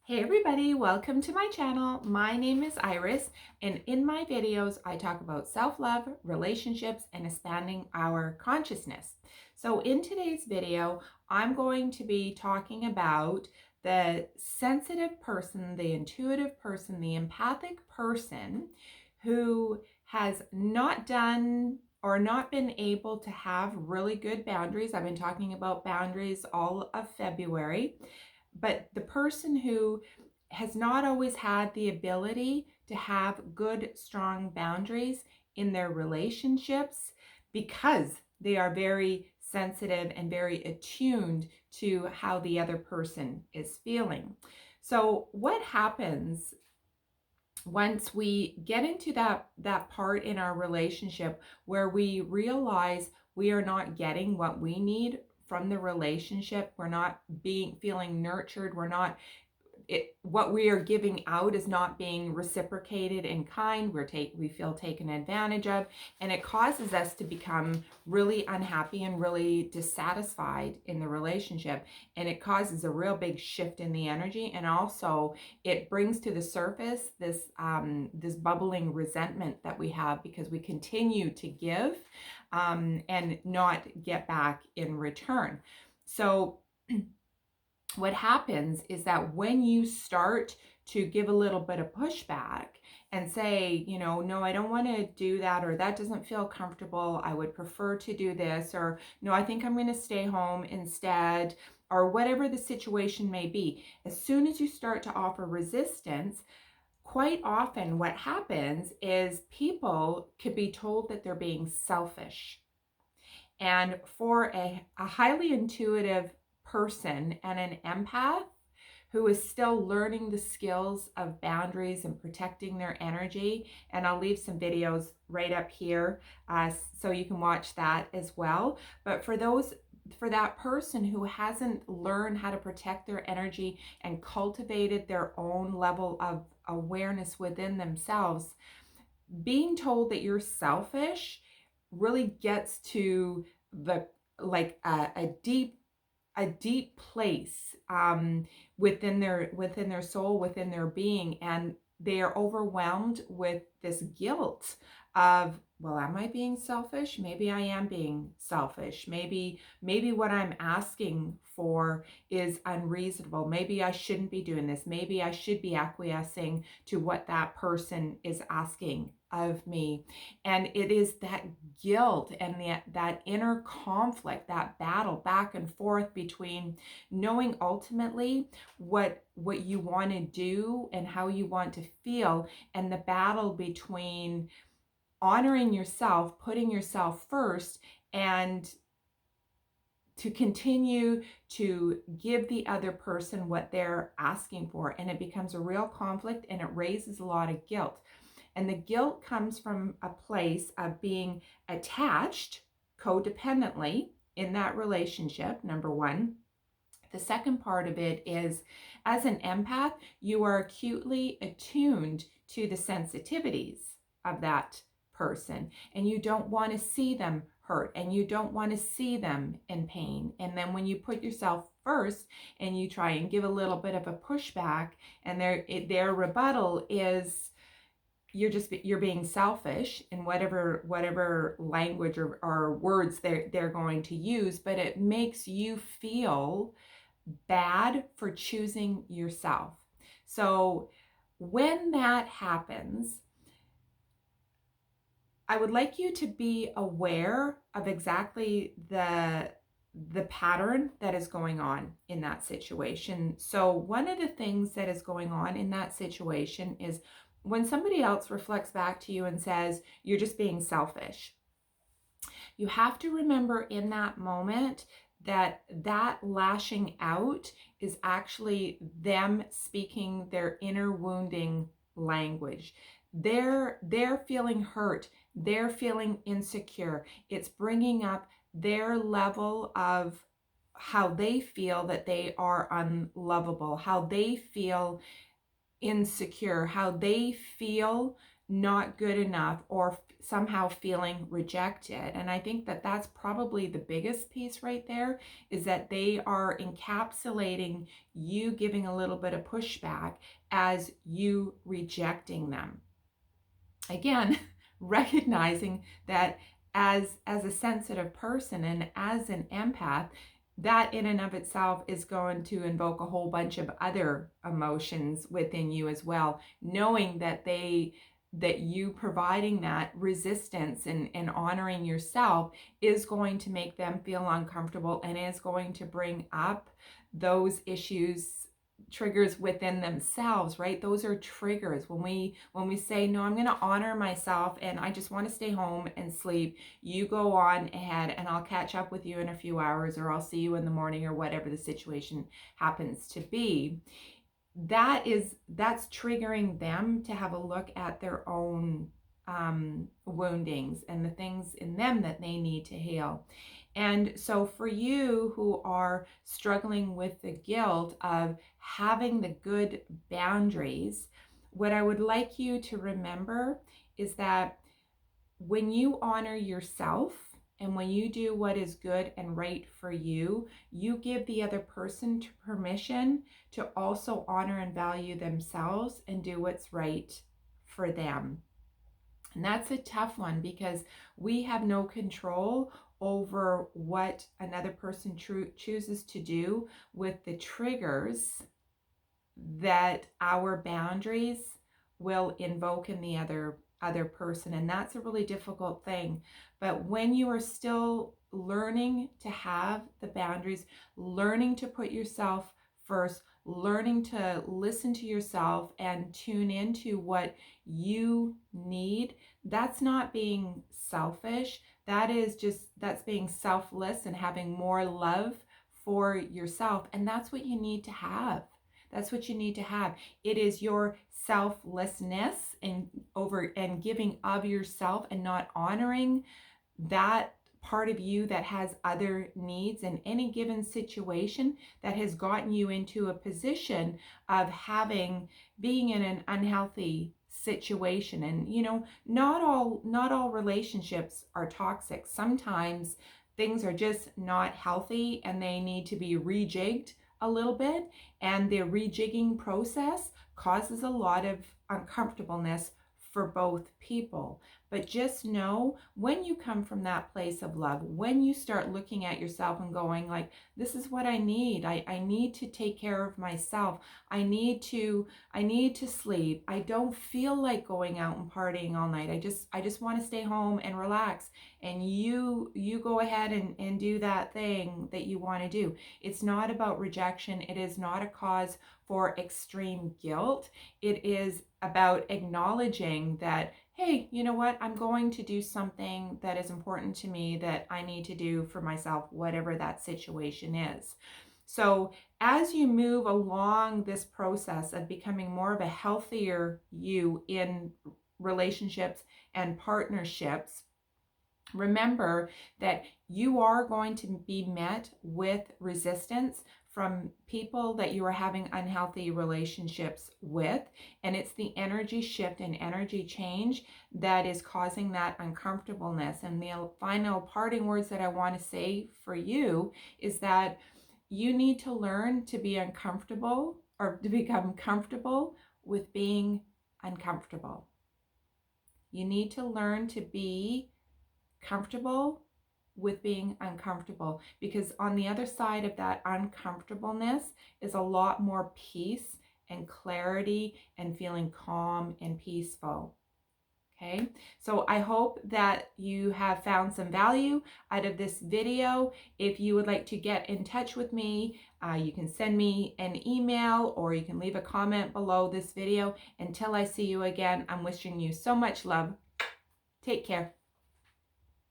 Hey everybody, welcome to my channel. My name is Iris, and in my videos I talk about self-love, relationships, and expanding our consciousness. So in today's video, I'm going to be talking about the sensitive person, the intuitive person, the empathic person who has not done or not been able to have really good boundaries. I've been talking about boundaries all of February. But the person who has not always had the ability to have good, strong boundaries in their relationships because they are very sensitive and very attuned to how the other person is feeling. So what happens once we get into that part in our relationship where we realize we are not getting what we need from the relationship, we're not feeling nurtured, we're not what we are giving out is not being reciprocated in kind. We feel taken advantage of, and it causes us to become really unhappy and really dissatisfied in the relationship, and it causes a real big shift in the energy, and also it brings to the surface this bubbling resentment that we have because we continue to give and not get back in return. So what happens is that when you start to give a little bit of pushback and say, no, I don't want to do that, or that doesn't feel comfortable, I would prefer to do this, or no, I think I'm going to stay home instead, or whatever the situation may be, as soon as you start to offer resistance, quite often what happens is people could be told that they're being selfish. And for a highly intuitive person and an empath who is still learning the skills of boundaries and protecting their energy, and I'll leave some videos right up here so you can watch that as well. But for that person who hasn't learned how to protect their energy and cultivated their own level of awareness within themselves, being told that you're selfish really gets to the a deep place within their soul, within their being, and they are overwhelmed with this guilt of, well, am I being selfish? Maybe I am being selfish. Maybe what I'm asking for is unreasonable. Maybe I shouldn't be doing this. Maybe I should be acquiescing to what that person is asking of me. And it is that guilt and that inner conflict, that battle back and forth between knowing ultimately what you want to do and how you want to feel, and the battle between honoring yourself, putting yourself first, and to continue to give the other person what they're asking for. And it becomes a real conflict, and it raises a lot of guilt. And the guilt comes from a place of being attached codependently in that relationship, number one. The second part of it is, as an empath, you are acutely attuned to the sensitivities of that person, and you don't want to see them hurt, and you don't want to see them in pain. And then when you put yourself first and you try and give a little bit of a pushback, and their rebuttal is, you're being selfish in whatever language or words they're going to use, but it makes you feel bad for choosing yourself. So when that happens, I would like you to be aware of exactly the pattern that is going on in that situation. So one of the things that is going on in that situation is when somebody else reflects back to you and says, you're just being selfish. You have to remember in that moment that lashing out is actually them speaking their inner wounding language. They're feeling hurt. They're feeling insecure. It's bringing up their level of how they feel that they are unlovable, how they feel insecure, how they feel not good enough or somehow feeling rejected. And I think that that's probably the biggest piece right there, is that they are encapsulating you giving a little bit of pushback as you rejecting them. Again, recognizing that as a sensitive person and as an empath, that in and of itself is going to invoke a whole bunch of other emotions within you as well, knowing that you providing that resistance and honoring yourself is going to make them feel uncomfortable and is going to bring up those issues, triggers within themselves, right? Those are triggers. When we say, no, I'm going to honor myself and I just want to stay home and sleep, you go on ahead and I'll catch up with you in a few hours, or I'll see you in the morning, or whatever the situation happens to be. That's triggering them to have a look at their own woundings and the things in them that they need to heal. And so for you who are struggling with the guilt of having the good boundaries, what I would like you to remember is that when you honor yourself and when you do what is good and right for you, you give the other person permission to also honor and value themselves and do what's right for them. And that's a tough one, because we have no control over what another person chooses to do with the triggers that our boundaries will invoke in the other person. And that's a really difficult thing. But when you are still learning to have the boundaries, learning to put yourself first, learning to listen to yourself and tune into what you need, that's not being selfish. That's being selfless and having more love for yourself. And that's what you need to have. That's what you need to have. It is your selflessness and giving of yourself and not honoring that part of you that has other needs in any given situation that has gotten you into a position of being in an unhealthy situation. And not all relationships are toxic. Sometimes things are just not healthy and they need to be rejigged a little bit, and the rejigging process causes a lot of uncomfortableness for both people. But just know, when you come from that place of love, when you start looking at yourself and going like, this is what I need. I need to take care of myself. I need to sleep. I don't feel like going out and partying all night. I just want to stay home and relax. And you go ahead and do that thing that you want to do. It's not about rejection. It is not a cause for extreme guilt. It is about acknowledging that, hey, you know what? I'm going to do something that is important to me that I need to do for myself, whatever that situation is. So as you move along this process of becoming more of a healthier you in relationships and partnerships, remember that you are going to be met with resistance from people that you are having unhealthy relationships with. And it's the energy shift and energy change that is causing that uncomfortableness. And the final parting words that I want to say for you is that you need to learn to be uncomfortable, or to become comfortable with being uncomfortable. You need to learn to be comfortable with being uncomfortable, because on the other side of that uncomfortableness is a lot more peace and clarity and feeling calm and peaceful. Okay, so I hope that you have found some value out of this video. If you would like to get in touch with me, you can send me an email or you can leave a comment below this video. Until I see you again, I'm wishing you so much love. Take care.